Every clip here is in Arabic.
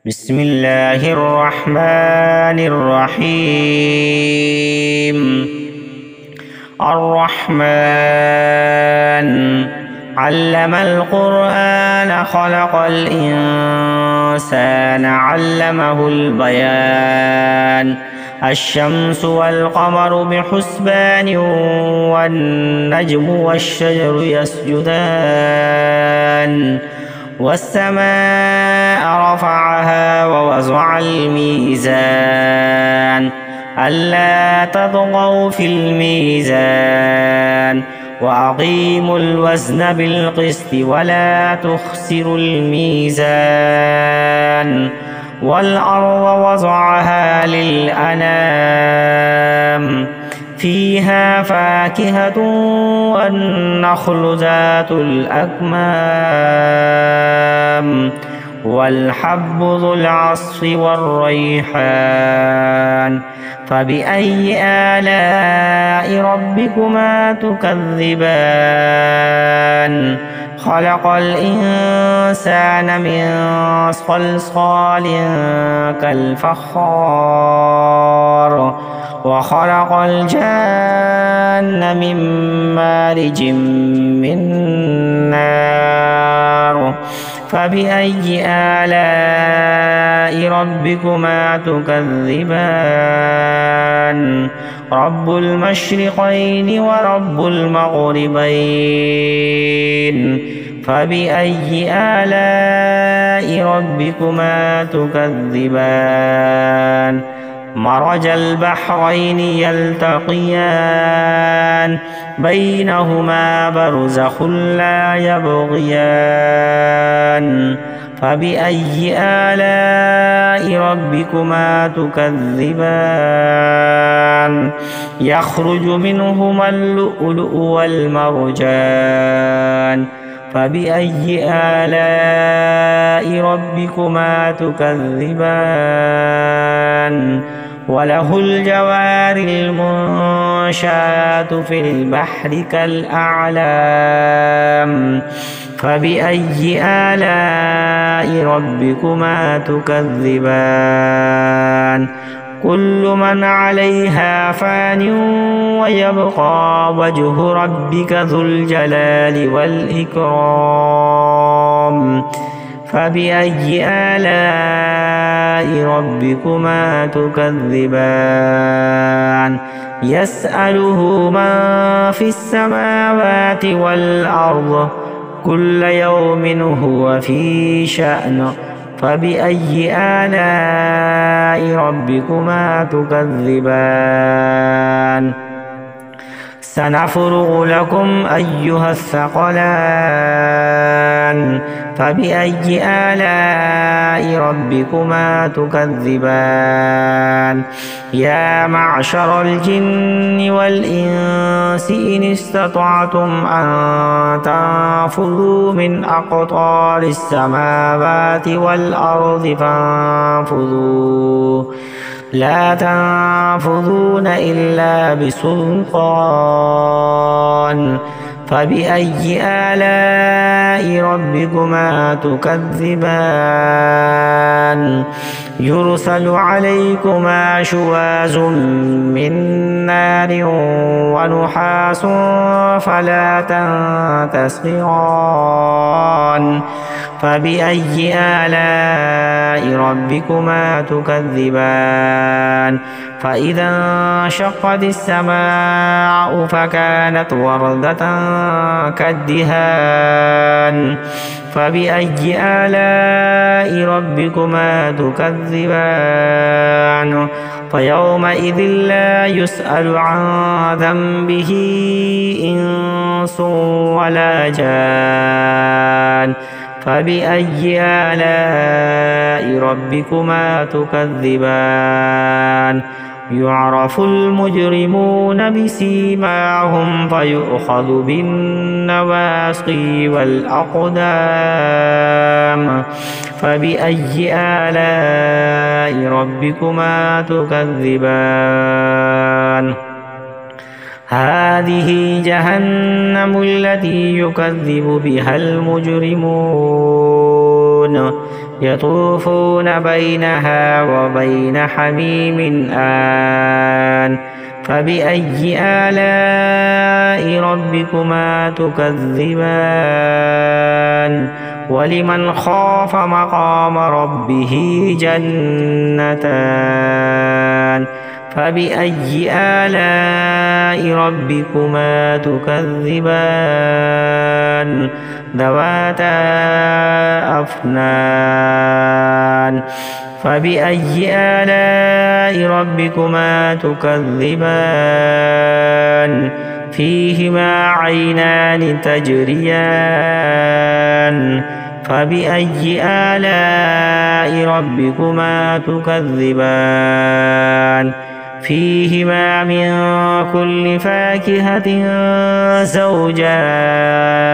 بسم الله الرحمن الرحيم. الرحمن علم القرآن خلق الإنسان علمه البيان. الشمس والقمر بحسبان والنجم والشجر يسجدان والسماء رفعها ووضع الميزان ألا تطغوا في الميزان وأقيموا الوزن بالقسط ولا تخسروا الميزان والأرض وضعها للأنام فيها فاكهة والنخل ذات الأكمام والحب ذو العصف والريحان. فبأي آلاء ربكما تكذبان؟ خلق الإنسان من صلصال كالفخار وخلق الجان من مارج من نار. فبأي آلاء ربكما تكذبان؟ رب المشرقين ورب المغربين. فبأي آلاء ربكما تكذبان؟ مرج البحرين يلتقيان بينهما برزخ لا يبغيان. فبأي آلاء ربكما تكذبان؟ يخرج منهما اللؤلؤ والمرجان. فبأي آلاء ربكما تكذبان؟ وله الجوار المنشآت في البحر كالأعلام. فبأي آلاء ربكما تكذبان؟ كل من عليها فان ويبقى وجه ربك ذو الجلال والإكرام. فبأي آلاء ربكما تكذبان؟ يسأله من في السماوات والأرض كل يوم هو في شأن. فبأي آلاء ربكما تكذبان؟ سنفرغ لكم أيها الثقلان. فبأي آلاء ربكما تكذبان؟ يا معشر الجن والإنس إن استطعتم أن تنفذوا من أقطار السماوات والأرض فانفذوا لا تنفذون إلا بسلطان. فبأي آلاء ربكما تكذبان؟ يرسل عليكما شواظ من نار ونحاس فلا تنتصران. فبأي آلاء ربكما تكذبان؟ فإذا انشقت السماء فكانت وردة كالدهان. فبأي آلاء ربكما تكذبان؟ فيومئذ لا يسأل عن ذنبه إنس ولا جان. فبأي آلاء ربكما تكذبان؟ يعرف المجرمون بسيماهم فيؤخذ بالنواصي والأقدام. فبأي آلاء ربكما تكذبان؟ هذه جهنم التي يكذب بها المجرمون. يطوفون بينها وبين حميم آن فبأي آلاء ربكما تكذبان ولمن خاف مقام ربه جنتان فبأي آلاء ربكما تكذبان ذواتا أفنان فبأي آلاء ربكما تكذبان فيهما عينان تجريان فبأي آلاء ربكما تكذبان فيهما من كل فاكهة زوجان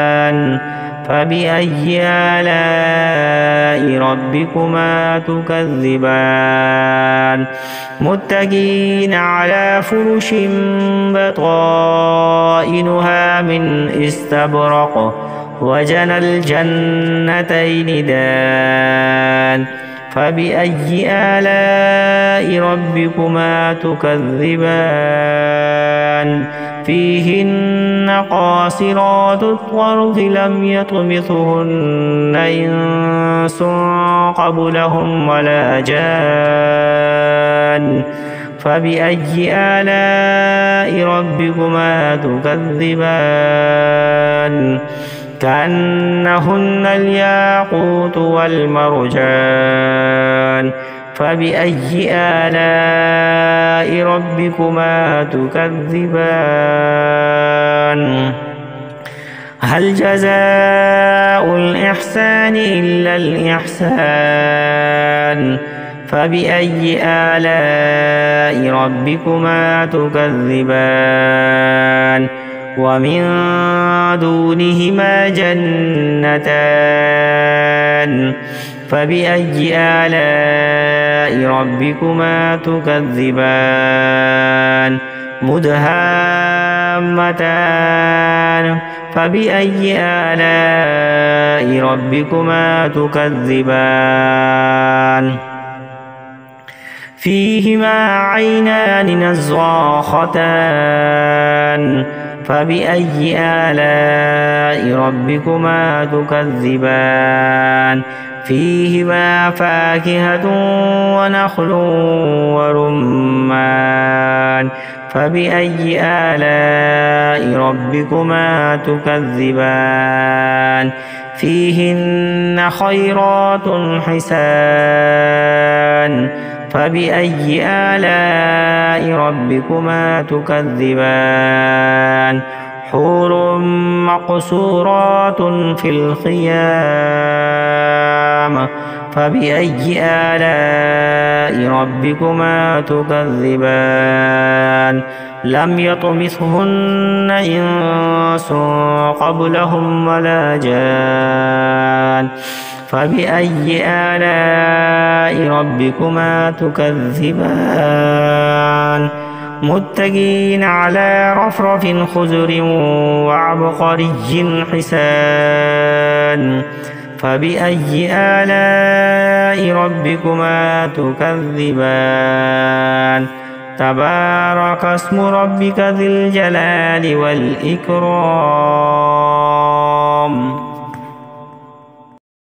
فبأي آلاء ربكما تكذبان متكئين على فرش بطائنها من استبرق وجنى الجنتين دان فبأي آلاء ربكما تكذبان فيهن قاصرات الطرف لم يطمثهن إنس قبلهم ولا جان فبأي آلاء ربكما تكذبان كأنهن الياقوت والمرجان فبأي آلاء ربكما تكذبان هل جزاء الإحسان إلا الإحسان فبأي آلاء ربكما تكذبان ومن دونهما جنتان فبأي آلاء ربكما تكذبان مدهامتان فبأي آلاء ربكما تكذبان فيهما عينان نضاختان فبأي آلاء ربكما تكذبان فيهما فاكهة ونخل ورمان فبأي آلاء ربكما تكذبان فيهن خيرات حسان فبأي آلاء ربكما تكذبان حور مقصورات في الخيام فبأي آلاء ربكما تكذبان لم يطمثهن إنس قبلهم ولا جان فبأي آلاء ربكما تكذبان متكئين على رفرف خضر وعبقري حسان فبأي آلاء ربكما تكذبان تبارك اسم ربك ذي الجلال والإكرام